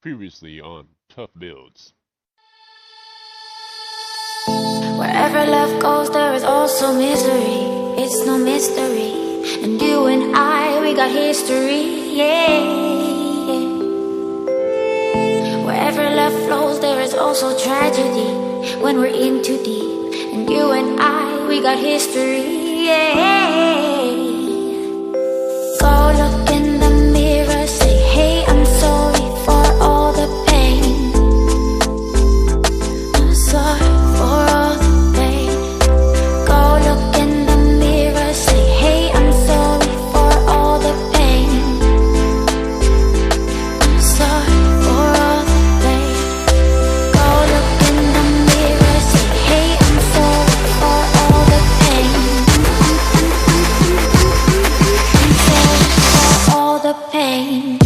Previously on Tough Builds. Wherever love goes, there is also misery. It's no mystery. And you and I, we got history, yeah. Wherever love flows, there is also tragedy. When we're in too deep. And you and I, we got history, yeah. Go look in the mirror, say, hey, I'm sorry for all the pain. I'm sorry for all the pain. Go look in the mirror, say, hey, I'm sorry for all the pain. I'm sorry for all the pain. Go look in the mirror, say, hey, I'm sorry for all the pain. I'm sorry for all the pain.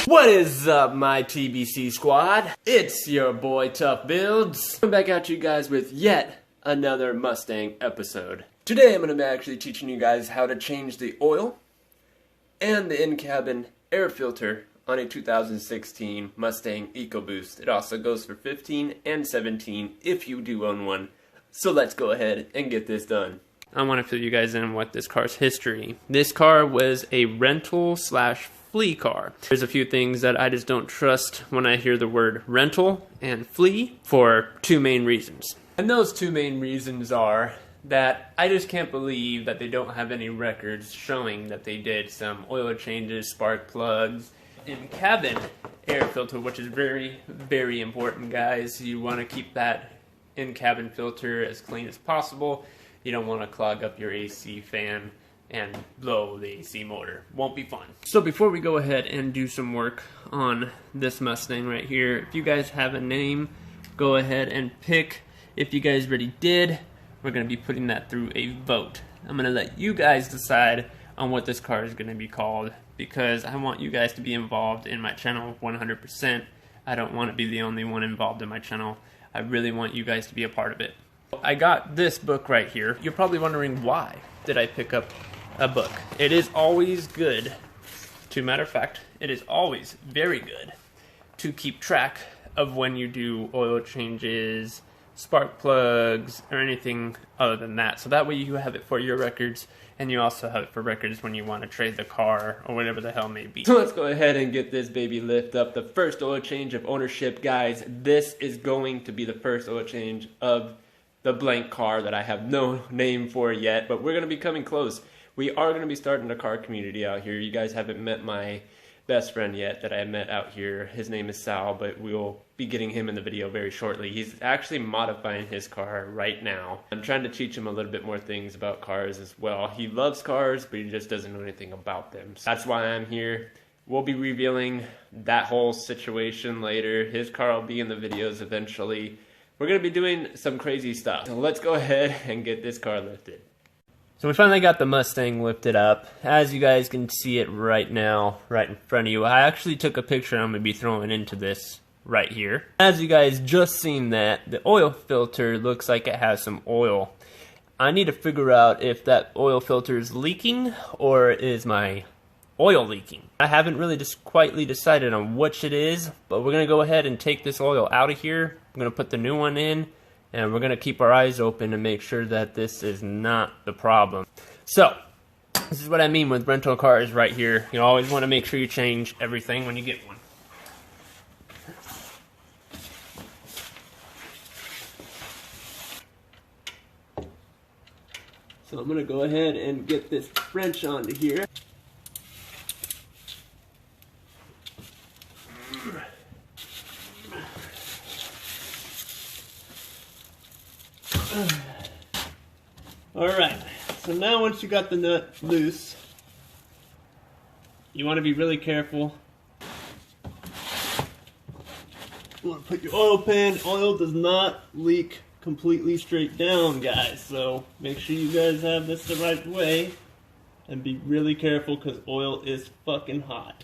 What is up, my TBC squad? It's your boy Tough Builds. Coming back at you guys with yet another Mustang episode. Today I'm going to be actually teaching you guys how to change the oil and the in-cabin air filter on a 2016 Mustang EcoBoost. It also goes for 15 and 17 if you do own one. So let's go ahead and get this done. I want to fill you guys in with this car's history. This car was a rental slash flea car. There's a few things that I just don't trust when I hear the word rental and flea for two main reasons. And those two main reasons are that I just can't believe that they don't have any records showing that they did some oil changes, spark plugs, in-cabin air filter, which is very, very important, guys. You want to keep that in-cabin filter as clean as possible. You don't want to clog up your AC fan and blow the AC motor. Won't be fun. So before we go ahead and do some work on this Mustang right here, if you guys have a name, go ahead and pick. If you guys already did, we're going to be putting that through a vote. I'm going to let you guys decide on what this car is going to be called because I want you guys to be involved in my channel 100%. I don't want to be the only one involved in my channel. I really want you guys to be a part of it. I got this book right here. You're probably wondering why did I pick up a book. It is always good, to matter of fact, it is always very good to keep track of when you do oil changes, spark plugs, or anything other than that. So that way you have it for your records, and you also have it for records when you want to trade the car or whatever the hell may be. So let's go ahead and get this baby lift up. The first oil change of ownership, guys. This is going to be the first oil change of the blank car that I have no name for yet, but we're going to be coming close. We are going to be starting a car community out here. You guys haven't met my best friend yet that I met out here. His name is Sal, but we'll be getting him in the video very shortly. He's actually modifying his car right now. I'm trying to teach him a little bit more things about cars as well. He loves cars, but he just doesn't know anything about them. So that's why I'm here. We'll be revealing that whole situation later. His car will be in the videos eventually. We're going to be doing some crazy stuff. So let's go ahead and get this car lifted. So we finally got the Mustang lifted up. As you guys can see it right now, right in front of you. I actually took a picture I'm going to be throwing into this right here. As you guys just seen that, the oil filter looks like it has some oil. I need to figure out if that oil filter is leaking or is my oil leaking. I haven't really just quietly decided on which it is, but we're going to go ahead and take this oil out of here. I'm going to put the new one in. And we're going to keep our eyes open and make sure that this is not the problem. So, this is what I mean with rental cars right here. You always want to make sure you change everything when you get one. So I'm going to go ahead and get this wrench onto here. Alright, so now once you got the nut loose, you want to be really careful. You want to put your oil pan. Oil does not leak completely straight down, guys, so make sure you guys have this the right way and be really careful because oil is fucking hot.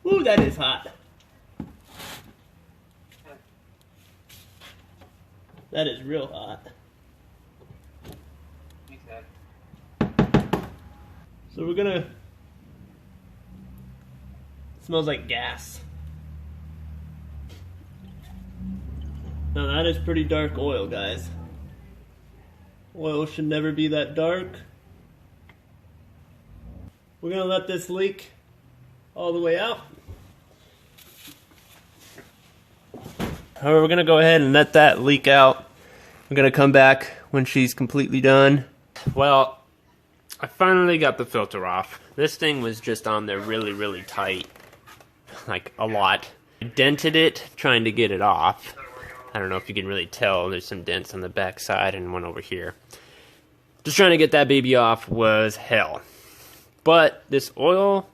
Ooh, that is hot. That is real hot. So we're gonna... It smells like gas. Now that is pretty dark oil, guys. Oil should never be that dark. We're gonna let this leak all the way out. Alright, we're gonna go ahead and let that leak out. We're gonna come back when she's completely done. Well, I finally got the filter off. This thing was just on there really, really tight. Like, a lot. I dented it trying to get it off. I don't know if you can really tell. There's some dents on the back side and one over here. Just trying to get that baby off was hell. But this oil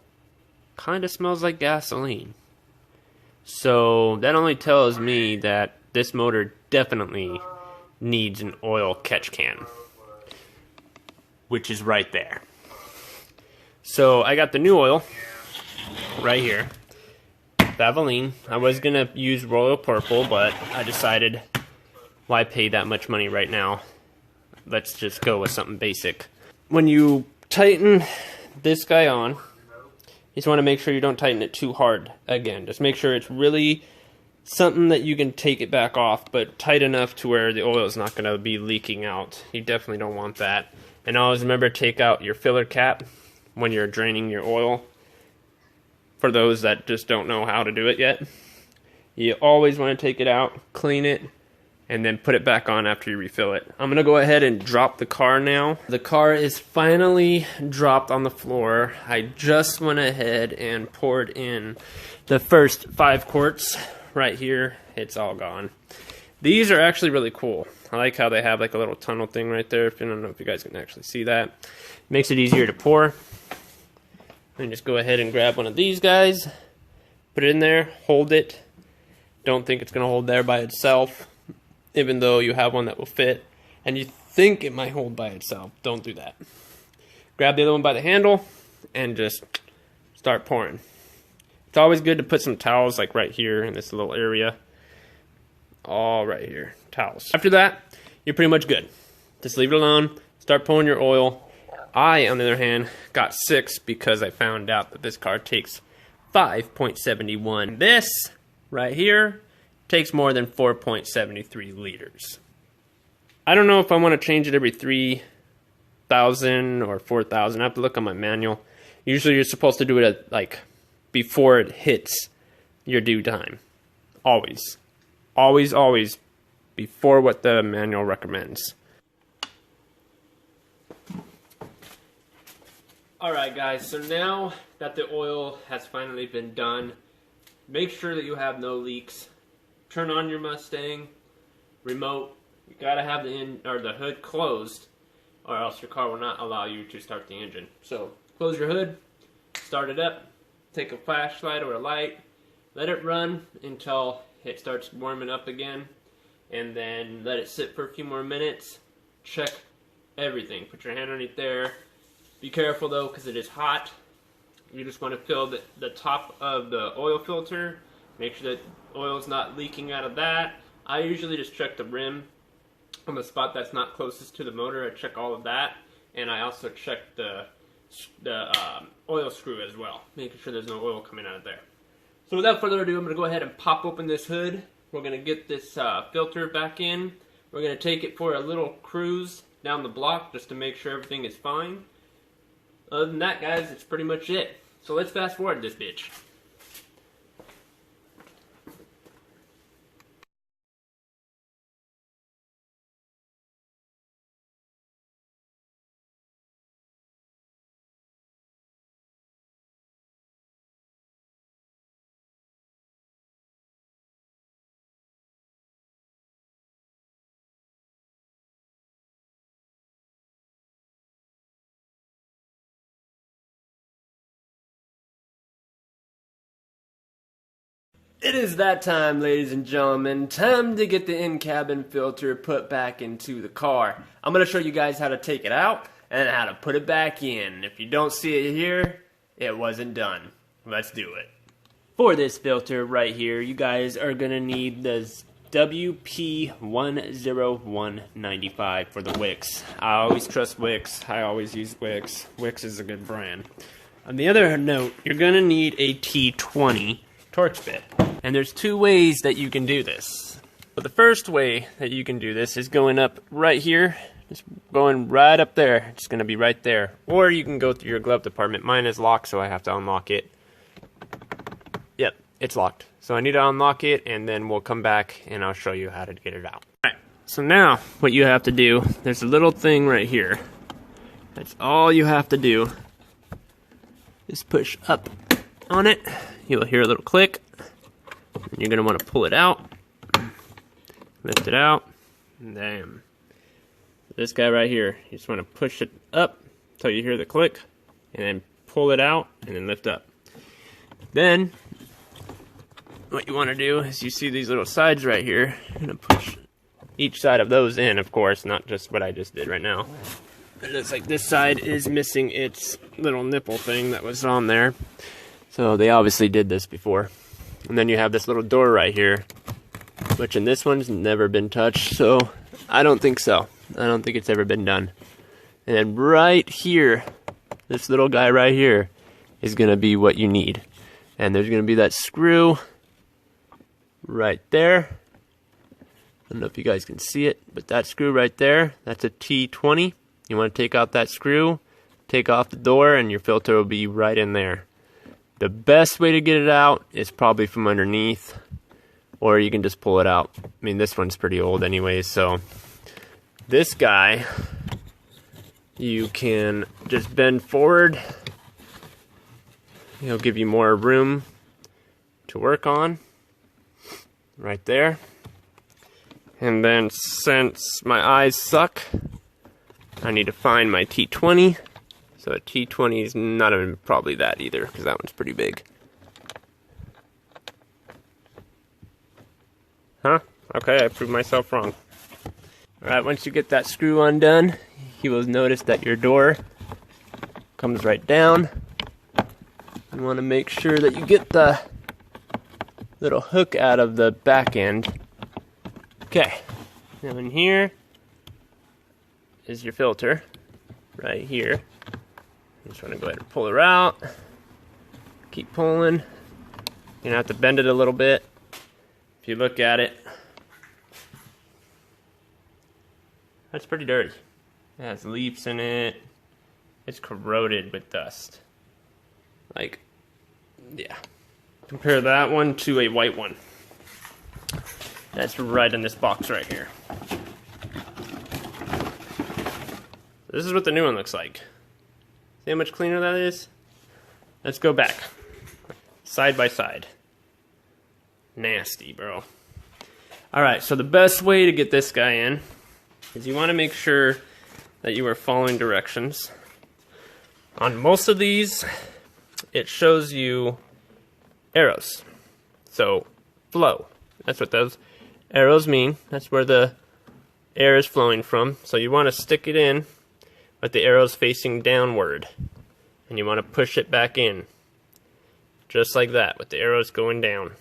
kind of smells like gasoline. So that only tells me that this motor definitely needs an oil catch can, which is right there. So I got the new oil right here, Valvoline. I was gonna use Royal Purple, but I decided why pay that much money right now? Let's just go with something basic. When you tighten this guy on, you just want to make sure you don't tighten it too hard again. Just make sure it's really something that you can take it back off, but tight enough to where the oil is not going to be leaking out. You definitely don't want that. And always remember, take out your filler cap when you're draining your oil. For those that just don't know how to do it yet, you always want to take it out, clean it, and then put it back on after you refill it. I'm going to go ahead and drop the car now. The car is finally dropped on the floor. I just went ahead and poured in the first 5 quarts right here. It's all gone. These are actually really cool. I like how they have like a little tunnel thing right there. I don't know if you guys can actually see that. Makes it easier to pour. And just go ahead and grab one of these guys. Put it in there. Hold it. Don't think it's going to hold there by itself, even though you have one that will fit, and you think it might hold by itself. Don't do that. Grab the other one by the handle, and just start pouring. It's always good to put some towels, like right here in this little area. All right here, towels. After that, you're pretty much good. Just leave it alone, start pouring your oil. I, on the other hand, got 6 because I found out that this car takes 5.71. This, right here, takes more than 4.73 liters. I don't know if I want to change it every 3,000 or 4,000. I have to look on my manual. Usually you're supposed to do it at, like, before it hits your due time. Always. Always, always before what the manual recommends. Alright guys, so now that the oil has finally been done, make sure that you have no leaks. Turn on your Mustang remote. You gotta have the hood closed, or else your car will not allow you to start the engine. So close your hood, start it up, take a flashlight or a light, let it run until it starts warming up again, and then let it sit for a few more minutes. Check everything. Put your hand underneath there. Be careful though, because it is hot. You just want to fill the top of the oil filter. Make sure that oil is not leaking out of that. I usually just check the rim on the spot that's not closest to the motor. I check all of that, and I also check the oil screw as well, making sure there's no oil coming out of there. So without further ado, I'm going to go ahead and pop open this hood. We're going to get this filter back in. We're going to take it for a little cruise down the block just to make sure everything is fine. Other than that, guys, it's pretty much it. So let's fast forward this bitch. It is that time, ladies and gentlemen. Time to get the in-cabin filter put back into the car. I'm going to show you guys how to take it out and how to put it back in. If you don't see it here, it wasn't done. Let's do it. For this filter right here, you guys are going to need this WP10195 for the Wix. I always trust Wix. I always use Wix. Wix is a good brand. On the other note, you're going to need a T20 Torx bit. And there's two ways that you can do this. But the first way that you can do this is going up right here. Just going right up there. It's going to be right there. Or you can go through your glove compartment. Mine is locked, so I have to unlock it. Yep, it's locked. So I need to unlock it, and then we'll come back and I'll show you how to get it out. Alright, so now what you have to do, there's a little thing right here. That's all you have to do. Just push up on it. You'll hear a little click. And you're going to want to pull it out. Lift it out. And then this guy right here, you just want to push it up until you hear the click. And then pull it out and then lift up. Then what you want to do is you see these little sides right here. You're going to push each side of those in, of course, not just what I just did right now. It looks like this side is missing its little nipple thing that was on there. So they obviously did this before. And then you have this little door right here, which in this one's never been touched, so I don't think so. I don't think it's ever been done. And then right here, this little guy right here is going to be what you need. And there's going to be that screw right there. I don't know if you guys can see it, but that screw right there, that's a T20. You want to take out that screw, take off the door, and your filter will be right in there. The best way to get it out is probably from underneath, or you can just pull it out. I mean, this one's pretty old anyway, so this guy, you can just bend forward. He'll give you more room to work on, right there. And then since my eyes suck, I need to find my T20. So a T20 is not even probably that either, because that one's pretty big. Huh? Okay, I proved myself wrong. Alright, once you get that screw undone, you will notice that your door comes right down. You want to make sure that you get the little hook out of the back end. Okay, now in here is your filter, right here. I'm just going to go ahead and pull her out. Keep pulling. You're going to have to bend it a little bit. If you look at it, that's pretty dirty. It has leaves in it. It's corroded with dust. Like, yeah. Compare that one to a white one. That's right in this box right here. This is what the new one looks like. See how much cleaner that is? Let's go back. Side by side. Nasty, bro. Alright, so the best way to get this guy in is you want to make sure that you are following directions. On most of these, it shows you arrows. So, flow. That's what those arrows mean. That's where the air is flowing from. So you want to stick it in with the arrows facing downward. And you want to push it back in. Just like that, with the arrows going down.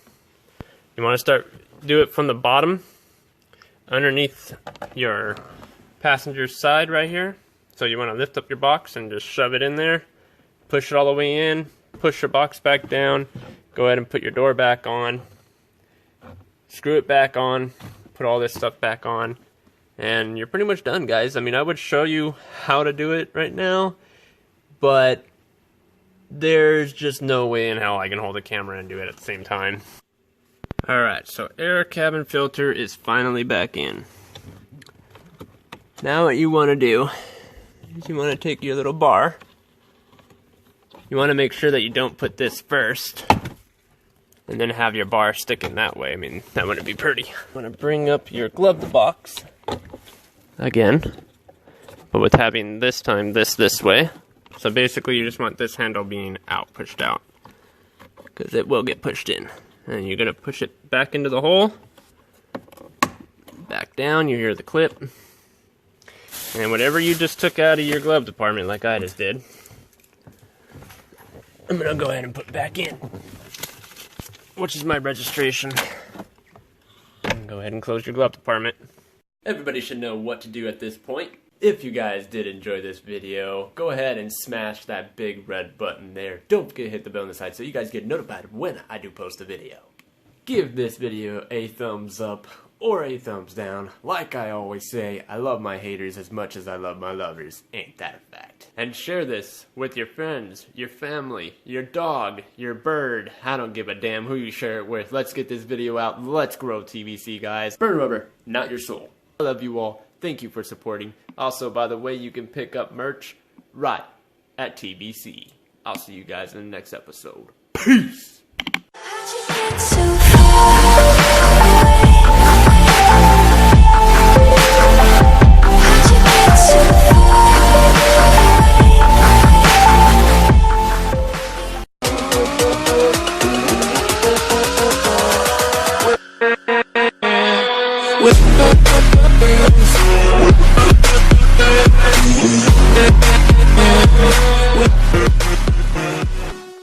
You want to do it from the bottom, underneath your passenger side right here. So you want to lift up your box and just shove it in there. Push it all the way in. Push your box back down. Go ahead and put your door back on. Screw it back on. Put all this stuff back on. And you're pretty much done, guys. I mean, I would show you how to do it right now, but there's just no way in hell I can hold a camera and do it at the same time. Alright, so air cabin filter is finally back in. Now what you want to do is you want to take your little bar. You want to make sure that you don't put this first and then have your bar sticking that way. I mean, that wouldn't be pretty. You want to bring up your glove box again, but with having this time this way. So basically you just want this handle being out, pushed out, because it will get pushed in. And you're gonna push it back into the hole. Back down, you hear the clip. And whatever you just took out of your glove compartment, like I just did, I'm gonna go ahead and put back in, which is my registration. And go ahead and close your glove compartment. Everybody should know what to do at this point. If you guys did enjoy this video, go ahead and smash that big red button there. Don't forget to hit the bell on the side so you guys get notified when I do post a video. Give this video a thumbs up or a thumbs down. Like I always say, I love my haters as much as I love my lovers. Ain't that a fact? And share this with your friends, your family, your dog, your bird. I don't give a damn who you share it with. Let's get this video out. Let's grow TBC, guys. Burn rubber, not your soul. I love you all. Thank you for supporting. Also, by the way, you can pick up merch right at TBC. I'll see you guys in the next episode. Peace! With